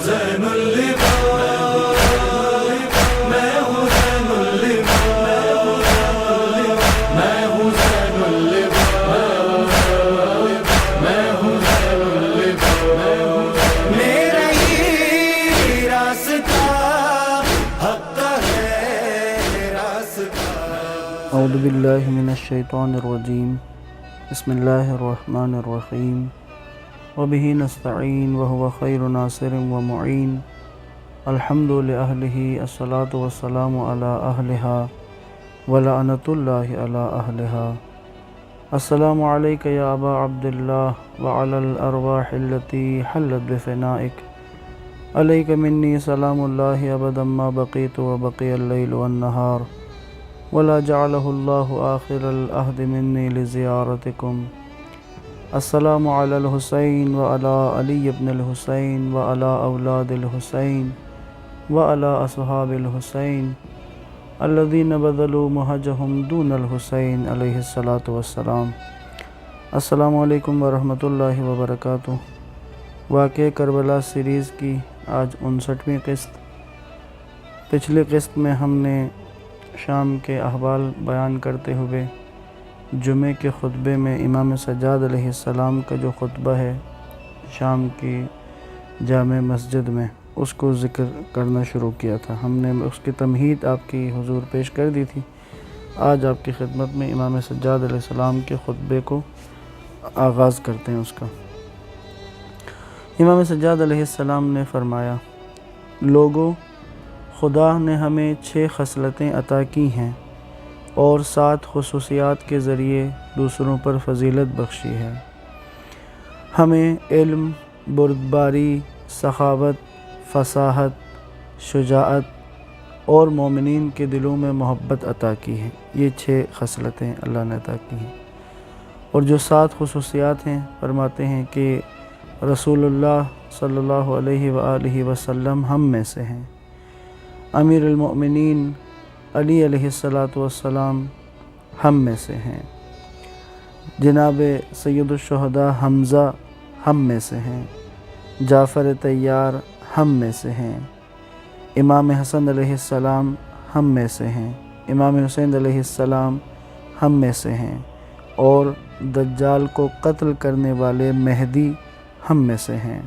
زین اللباس، میں ہوں زین اللباس، میں ہوں زین اللباس، میں ہوں زین اللباس، میرا ہی راستہ حق کا ہے راستہ۔ اعوذ باللہ من الشیطان الرجیم، بسم اللہ الرحمن الرحیم، وبہ نستعین وہو خیر ناصر ومعین، الحمد لأہلہ الصلاۃ والسلام علی اہلہا ولعنۃ اللہ علی اہلہا۔ السلام علیک یا ابا عبداللہ وعلی الارواح التي حلت بفنائک، علیک منی سلام اللہ ابدا ما بقیت وبقی اللیل والنہار، ولا جعلہ اللہ آخر العہد منی لزیارتکم۔ السلام علی الحسین وعلی علی بن الحسین وعلی اولاد الحسین وعلی اصحاب الحسین الذین بذلوا مہجہم دون الحسین علیہ الصلاۃ والسلام۔ السلام علیکم ورحمۃ اللہ وبرکاتہ۔ واقعہ کربلا سیریز کی آج 59ویں قسط۔ پچھلی قسط میں ہم نے شام کے احوال بیان کرتے ہوئے جمعے کے خطبے میں امام سجاد علیہ السلام کا جو خطبہ ہے شام کی جامع مسجد میں، اس کو ذکر کرنا شروع کیا تھا۔ ہم نے اس کی تمہید آپ کی حضور پیش کر دی تھی۔ آج آپ کی خدمت میں امام سجاد علیہ السلام کے خطبے کو آغاز کرتے ہیں اس کا۔ امام سجاد علیہ السلام نے فرمایا، لوگو، خدا نے ہمیں 6 خصلتیں عطا کی ہیں اور 7 خصوصیات کے ذریعے دوسروں پر فضیلت بخشی ہے۔ ہمیں علم، بردباری، سخاوت، فصاحت، شجاعت اور مومنین کے دلوں میں محبت عطا کی ہے۔ یہ 6 خصلتیں اللہ نے عطا کی ہیں۔ اور جو 7 خصوصیات ہیں، فرماتے ہیں کہ رسول اللہ صلی اللہ علیہ وآلہ وسلم ہم میں سے ہیں۔ امیر المؤمنین علی علیہ السلام ہم میں سے ہیں۔ جناب سید الشہداء حمزہ ہم میں سے ہیں۔ جعفر طیار ہم میں سے ہیں۔ امام حسن علیہ السلام ہم میں سے ہیں۔ امام حسین علیہ السلام ہم میں سے ہیں۔ اور دجال کو قتل کرنے والے مہدی ہم میں سے ہیں۔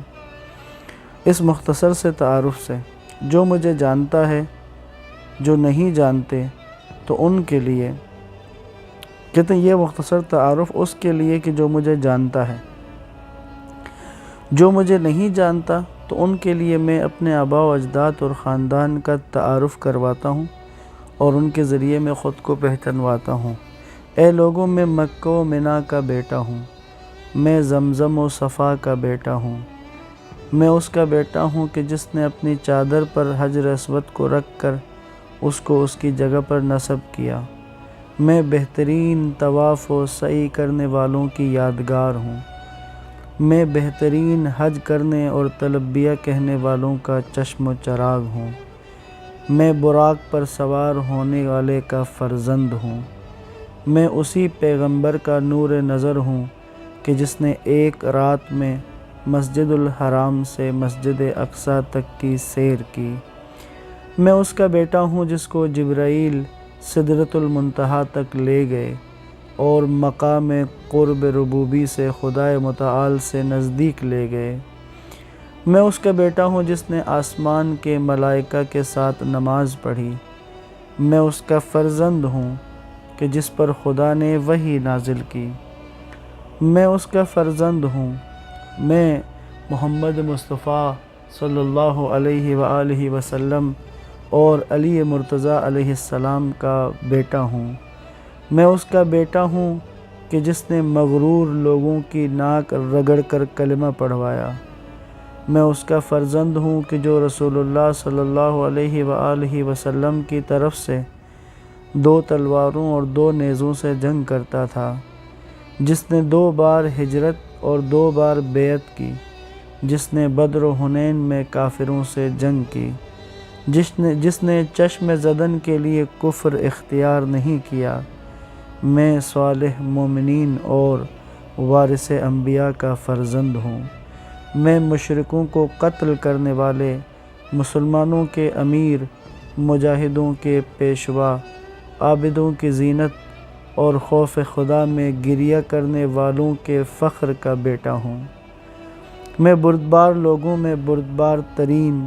اس مختصر سے تعارف سے جو مجھے جانتا ہے، جو نہیں جانتے تو ان کے لیے کہتے ہیں، یہ مختصر تعارف اس کے لیے کہ جو مجھے جانتا ہے، جو مجھے نہیں جانتا تو ان کے لیے میں اپنے آباء و اجداد اور خاندان کا تعارف کرواتا ہوں اور ان کے ذریعے میں خود کو پہچانواتا ہوں۔ اے لوگوں، میں مکہ و منا کا بیٹا ہوں، میں زمزم و صفا کا بیٹا ہوں، میں اس کا بیٹا ہوں کہ جس نے اپنی چادر پر حجر اسود کو رکھ کر اس کو اس کی جگہ پر نصب کیا۔ میں بہترین طواف و سعی کرنے والوں کی یادگار ہوں۔ میں بہترین حج کرنے اور تلبیہ کہنے والوں کا چشم و چراغ ہوں۔ میں براق پر سوار ہونے والے کا فرزند ہوں۔ میں اسی پیغمبر کا نور نظر ہوں کہ جس نے ایک رات میں مسجد الحرام سے مسجد اقصیٰ تک کی سیر کی۔ میں اس کا بیٹا ہوں جس کو جبرائیل سدرۃ المنتہا تک لے گئے اور مقام قرب ربوبی سے خدائے متعال سے نزدیک لے گئے۔ میں اس کا بیٹا ہوں جس نے آسمان کے ملائکہ کے ساتھ نماز پڑھی۔ میں اس کا فرزند ہوں کہ جس پر خدا نے وحی نازل کی۔ میں اس کا فرزند ہوں۔ میں محمد مصطفیٰ صلی اللہ علیہ وآلہ وسلم اور علی مرتضیٰ علیہ السلام کا بیٹا ہوں۔ میں اس کا بیٹا ہوں کہ جس نے مغرور لوگوں کی ناک رگڑ کر کلمہ پڑھوایا۔ میں اس کا فرزند ہوں کہ جو رسول اللہ صلی اللہ علیہ وآلہ وسلم کی طرف سے 2 تلواروں اور 2 نیزوں سے جنگ کرتا تھا، جس نے 2 بار ہجرت اور 2 بار بیعت کی، جس نے بدر و حنین میں کافروں سے جنگ کی، جس نے چشم زدن کے لیے کفر اختیار نہیں کیا۔ میں صالح مومنین اور وارث انبیاء کا فرزند ہوں۔ میں مشرکوں کو قتل کرنے والے، مسلمانوں کے امیر، مجاہدوں کے پیشوا، عابدوں کی زینت اور خوف خدا میں گریہ کرنے والوں کے فخر کا بیٹا ہوں۔ میں بردبار لوگوں میں بردبار ترین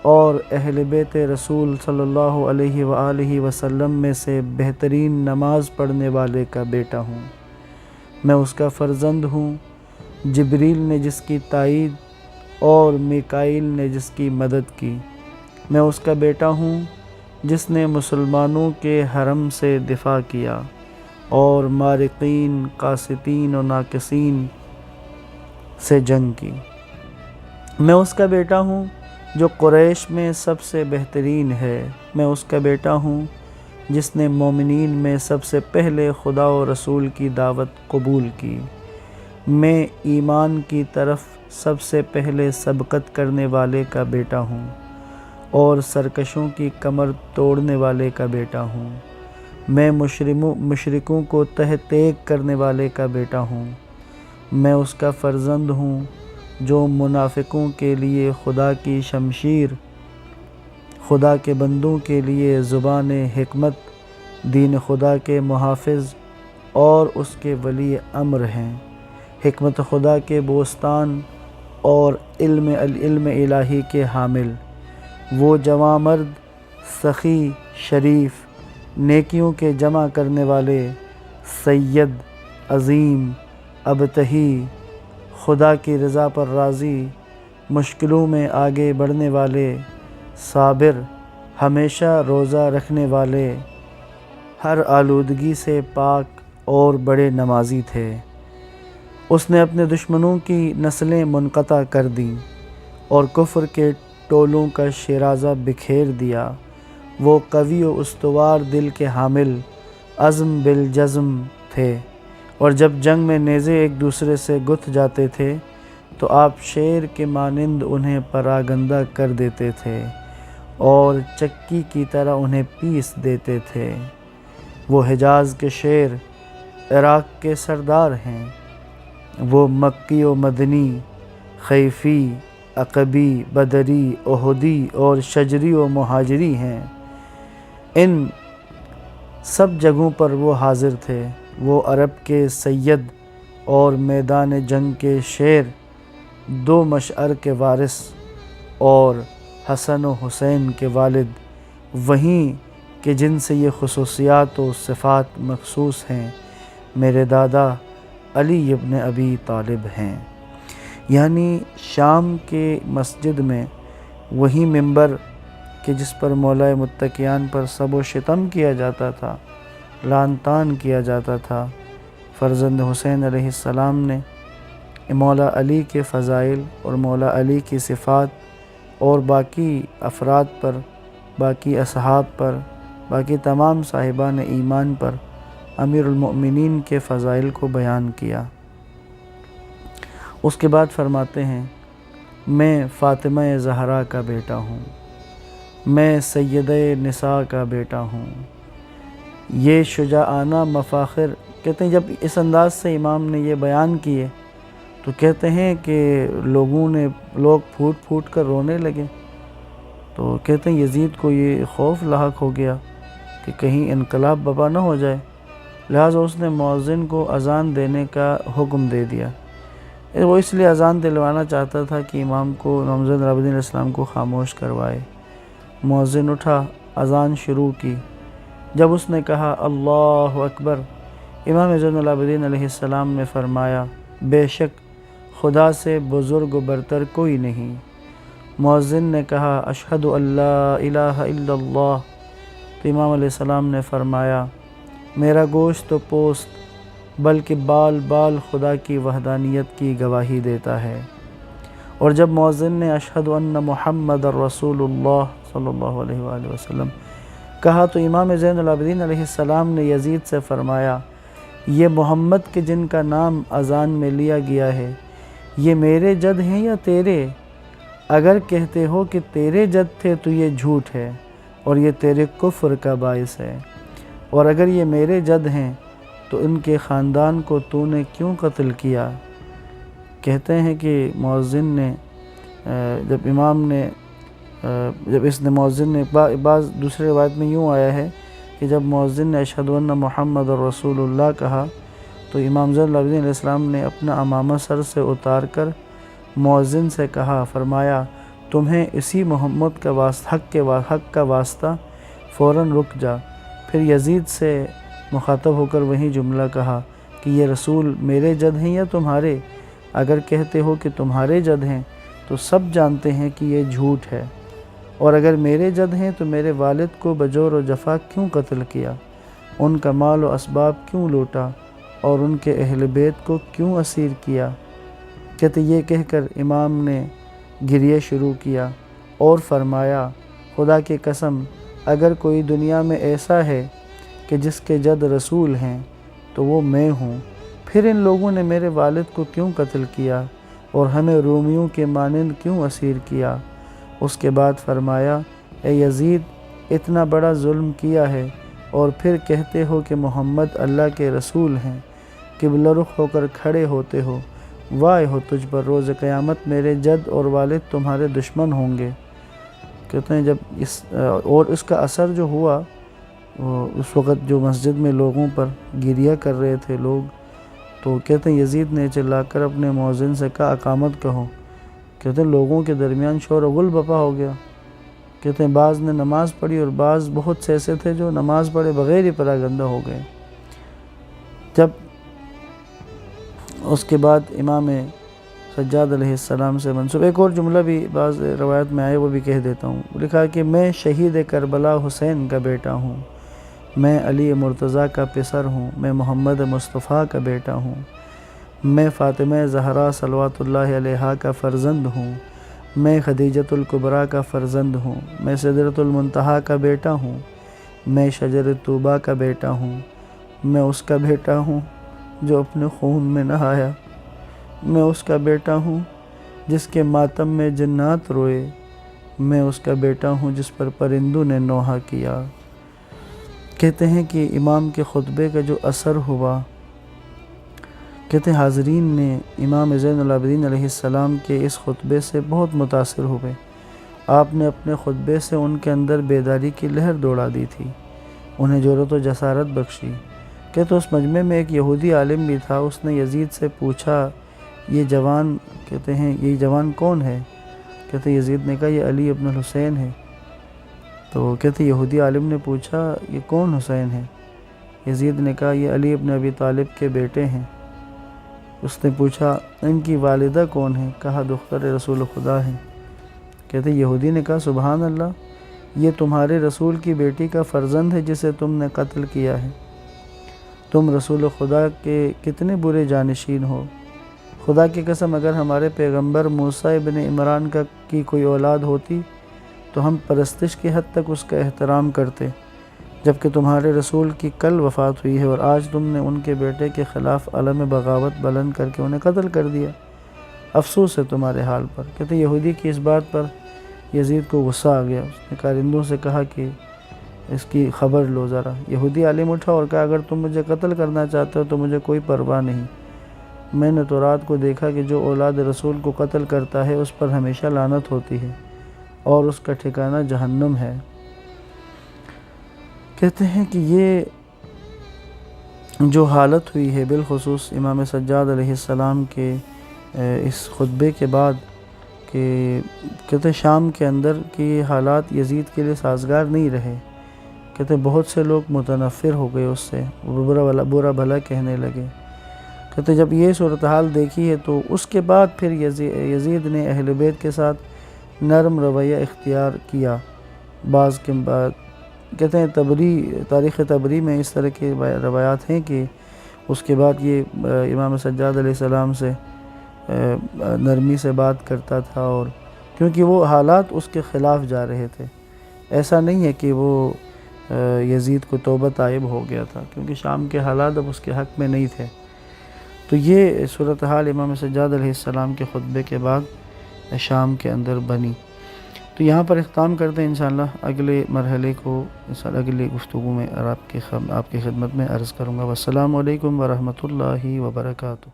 اور اہل بیت رسول صلی اللہ علیہ وآلہ وسلم میں سے بہترین نماز پڑھنے والے کا بیٹا ہوں۔ میں اس کا فرزند ہوں، جبریل نے جس کی تائید اور میکائیل نے جس کی مدد کی۔ میں اس کا بیٹا ہوں جس نے مسلمانوں کے حرم سے دفاع کیا اور مارقین، قاسطین و ناقصین سے جنگ کی۔ میں اس کا بیٹا ہوں جو قریش میں سب سے بہترین ہے۔ میں اس کا بیٹا ہوں جس نے مومنین میں سب سے پہلے خدا و رسول کی دعوت قبول کی۔ میں ایمان کی طرف سب سے پہلے سبقت کرنے والے کا بیٹا ہوں اور سرکشوں کی کمر توڑنے والے کا بیٹا ہوں۔ میں مشرکوں کو تہ تیگ کرنے والے کا بیٹا ہوں۔ میں اس کا فرزند ہوں جو منافقوں کے لیے خدا کی شمشیر، خدا کے بندوں کے لیے زبان حکمت، دین خدا کے محافظ اور اس کے ولی امر ہیں، حکمت خدا کے بوستان اور علم الہی کے حامل، وہ جواں مرد، سخی، شریف، نیکیوں کے جمع کرنے والے، سید، عظیم، ابتہی، خدا کی رضا پر راضی، مشکلوں میں آگے بڑھنے والے، صابر، ہمیشہ روزہ رکھنے والے، ہر آلودگی سے پاک اور بڑے نمازی تھے۔ اس نے اپنے دشمنوں کی نسلیں منقطع کر دیں اور کفر کے ٹولوں کا شیرازہ بکھیر دیا۔ وہ قوی و استوار دل کے حامل، عزم بالجزم تھے، اور جب جنگ میں نیزے ایک دوسرے سے گتھ جاتے تھے تو آپ شیر کے مانند انہیں پراگندہ کر دیتے تھے اور چکی کی طرح انہیں پیس دیتے تھے۔ وہ حجاز کے شیر، عراق کے سردار ہیں۔ وہ مکی و مدنی، خیفی، عقبی، بدری، احدی اور شجری و مہاجری ہیں۔ ان سب جگہوں پر وہ حاضر تھے۔ وہ عرب کے سید اور میدان جنگ کے شیر، دو مشعر کے وارث اور حسن و حسین کے والد، وہیں کہ جن سے یہ خصوصیات و صفات مخصوص ہیں، میرے دادا علی ابن ابی طالب ہیں۔ یعنی شام کے مسجد میں وہی ممبر کہ جس پر مولا متقیان پر سب و شتم کیا جاتا تھا، لعن طعن کیا جاتا تھا، فرزند حسین علیہ السلام نے مولا علی کے فضائل اور مولا علی کی صفات اور باقی افراد پر، باقی اصحاب پر، باقی تمام صاحبان ایمان پر امیر المؤمنین کے فضائل کو بیان کیا۔ اس کے بعد فرماتے ہیں، میں فاطمہ زہرا کا بیٹا ہوں، میں سیدہ نساء کا بیٹا ہوں۔ یہ شجاعانہ مفاخر، کہتے ہیں جب اس انداز سے امام نے یہ بیان کیے تو کہتے ہیں کہ لوگ پھوٹ پھوٹ کر رونے لگے۔ تو کہتے ہیں یزید کو یہ خوف لاحق ہو گیا کہ کہیں انقلاب برپا نہ ہو جائے، لہٰذا اس نے مؤذن کو اذان دینے کا حکم دے دیا۔ وہ اس لیے اذان دلوانا چاہتا تھا کہ امام زین العابدین علیہ السلام کو خاموش کروائے۔ مؤذن اٹھا، اذان شروع کی۔ جب اس نے کہا اللہ اکبر، امام زین العابدین علیہ السلام نے فرمایا، بے شک خدا سے بزرگ و برتر کوئی نہیں۔ مؤذن نے کہا اشہد ان لا الہ الا اللہ، تو امام علیہ السلام نے فرمایا، میرا گوشت و پوست بلکہ بال بال خدا کی وحدانیت کی گواہی دیتا ہے۔ اور جب مؤذن نے اشہد ان محمد رسول اللہ صلی اللہ علیہ وآلہ وسلم کہا تو امام زین العابدین علیہ السلام نے یزید سے فرمایا، یہ محمد کے جن کا نام اذان میں لیا گیا ہے، یہ میرے جد ہیں یا تیرے؟ اگر کہتے ہو کہ تیرے جد تھے تو یہ جھوٹ ہے اور یہ تیرے کفر کا باعث ہے، اور اگر یہ میرے جد ہیں تو ان کے خاندان کو تو نے کیوں قتل کیا؟ کہتے ہیں کہ مؤذن نے جب اس نے مؤذن نے بعض دوسرے روایت میں یوں آیا ہے کہ جب مؤذن نے اشہد ان محمد رسول اللہ کہا تو امام زین العابدین علیہ السلام نے اپنا عمامہ سر سے اتار کر مؤذن سے کہا، فرمایا تمہیں اسی محمد کا حق کا واسطہ فوراً رک جا۔ پھر یزید سے مخاطب ہو کر وہی جملہ کہا کہ یہ رسول میرے جد ہیں یا تمہارے؟ اگر کہتے ہو کہ تمہارے جد ہیں تو سب جانتے ہیں کہ یہ جھوٹ ہے، اور اگر میرے جد ہیں تو میرے والد کو بجور و جفا کیوں قتل کیا، ان کا مال و اسباب کیوں لوٹا، اور ان کے اہل بیت کو کیوں اسیر کیا؟ کہتے یہ کہہ کر امام نے گریہ شروع کیا اور فرمایا، خدا کی قسم اگر کوئی دنیا میں ایسا ہے کہ جس کے جد رسول ہیں تو وہ میں ہوں، پھر ان لوگوں نے میرے والد کو کیوں قتل کیا اور ہمیں رومیوں کے مانند کیوں اسیر کیا؟ اس کے بعد فرمایا، اے یزید اتنا بڑا ظلم کیا ہے اور پھر کہتے ہو کہ محمد اللہ کے رسول ہیں، قبلہ رخ ہو کر کھڑے ہوتے ہو، وائے ہو تجھ پر، روز قیامت میرے جد اور والد تمہارے دشمن ہوں گے۔ کہتے ہیں جب اس کا اثر جو ہوا، اس وقت جو مسجد میں لوگوں پر گریہ کر رہے تھے لوگ، تو کہتے ہیں یزید نے چلا کر اپنے مؤذن سے کہا اقامت کہو۔ کہتے ہیں لوگوں کے درمیان شور و غل بپا ہو گیا۔ کہتے ہیں بعض نے نماز پڑھی اور بعض بہت سے ایسے تھے جو نماز پڑھے بغیر ہی پراگندہ ہو گئے۔ جب اس کے بعد امام سجاد علیہ السلام سے منسوب ایک اور جملہ بھی بعض روایت میں آئے، وہ بھی کہہ دیتا ہوں۔ لکھا کہ میں شہید کربلا حسین کا بیٹا ہوں، میں علی مرتضیٰ کا پسر ہوں، میں محمد مصطفیٰ کا بیٹا ہوں، میں فاطمہ زہرا صلوات اللہ علیہا کا فرزند ہوں، میں خدیجۃ الکبریٰ کا فرزند ہوں، میں سدرۃ المنتہا کا بیٹا ہوں، میں شجر طوبیٰ کا بیٹا ہوں، میں اس کا بیٹا ہوں جو اپنے خون میں نہایا، میں اس کا بیٹا ہوں جس کے ماتم میں جنات روئے، میں اس کا بیٹا ہوں جس پر پرندوں نے نوحہ کیا۔ کہتے ہیں کہ امام کے خطبے کا جو اثر ہوا، کہتے ہیں حاضرین نے امام زین العابدین علیہ السلام کے اس خطبے سے بہت متاثر ہوئے۔ آپ نے اپنے خطبے سے ان کے اندر بیداری کی لہر دوڑا دی تھی، انہیں جرأت و جسارت بخشی۔ کہتے اس مجمع میں ایک یہودی عالم بھی تھا، اس نے یزید سے پوچھا یہ جوان کون ہے؟ کہتے یزید نے کہا یہ علی ابن الحسین ہے۔ تو کہتے یہودی عالم نے پوچھا یہ کون حسین ہے؟ یزید نے کہا یہ علی ابن ابی طالب کے بیٹے ہیں۔ اس نے پوچھا ان کی والدہ کون ہیں؟ کہا دختر رسول خدا ہیں۔ کہتے یہودی نے کہا سبحان اللہ، یہ تمہارے رسول کی بیٹی کا فرزند ہے جسے تم نے قتل کیا ہے۔ تم رسول خدا کے کتنے برے جانشین ہو، خدا کی قسم اگر ہمارے پیغمبر موسیٰ ابن عمران کی کوئی اولاد ہوتی تو ہم پرستش کی حد تک اس کا احترام کرتے، جبکہ تمہارے رسول کی کل وفات ہوئی ہے اور آج تم نے ان کے بیٹے کے خلاف علم بغاوت بلند کر کے انہیں قتل کر دیا، افسوس ہے تمہارے حال پر۔ کہتے یہودی کی اس بات پر یزید کو غصہ آ گیا، اس نے کارندوں سے کہا کہ اس کی خبر لو ذرا۔ یہودی عالم اٹھا اور کہا اگر تم مجھے قتل کرنا چاہتے ہو تو مجھے کوئی پرواہ نہیں، میں نے تو رات کو دیکھا کہ جو اولاد رسول کو قتل کرتا ہے اس پر ہمیشہ لعنت ہوتی ہے اور اس کا ٹھکانہ جہنم ہے۔ کہتے ہیں کہ یہ جو حالت ہوئی ہے بالخصوص امام سجاد علیہ السلام کے اس خطبے کے بعد، کہ کہتے شام کے اندر کہ یہ حالات یزید کے لیے سازگار نہیں رہے۔ کہتے بہت سے لوگ متنفر ہو گئے اس سے، برا بھلا کہنے لگے۔ کہتے جب یہ صورتحال دیکھی ہے تو اس کے بعد پھر یزید نے اہل بیت کے ساتھ نرم رویہ اختیار کیا۔ بعض کے بعد کہتے ہیں تاریخ تبری میں اس طرح کی روایات ہیں کہ اس کے بعد یہ امام سجاد علیہ السلام سے نرمی سے بات کرتا تھا، اور کیونکہ وہ حالات اس کے خلاف جا رہے تھے، ایسا نہیں ہے کہ وہ یزید کو توبہ طائب ہو گیا تھا، کیونکہ شام کے حالات اب اس کے حق میں نہیں تھے۔ تو یہ صورتحال امام سجاد علیہ السلام کے خطبے کے بعد شام کے اندر بنی۔ تو یہاں پر اختتام کرتے ہیں انشاءاللہ، اگلے مرحلے کو اگلی گفتگو میں آپ کی خدمت میں عرض کروں گا۔ والسلام علیکم ورحمۃ اللہ وبرکاتہ۔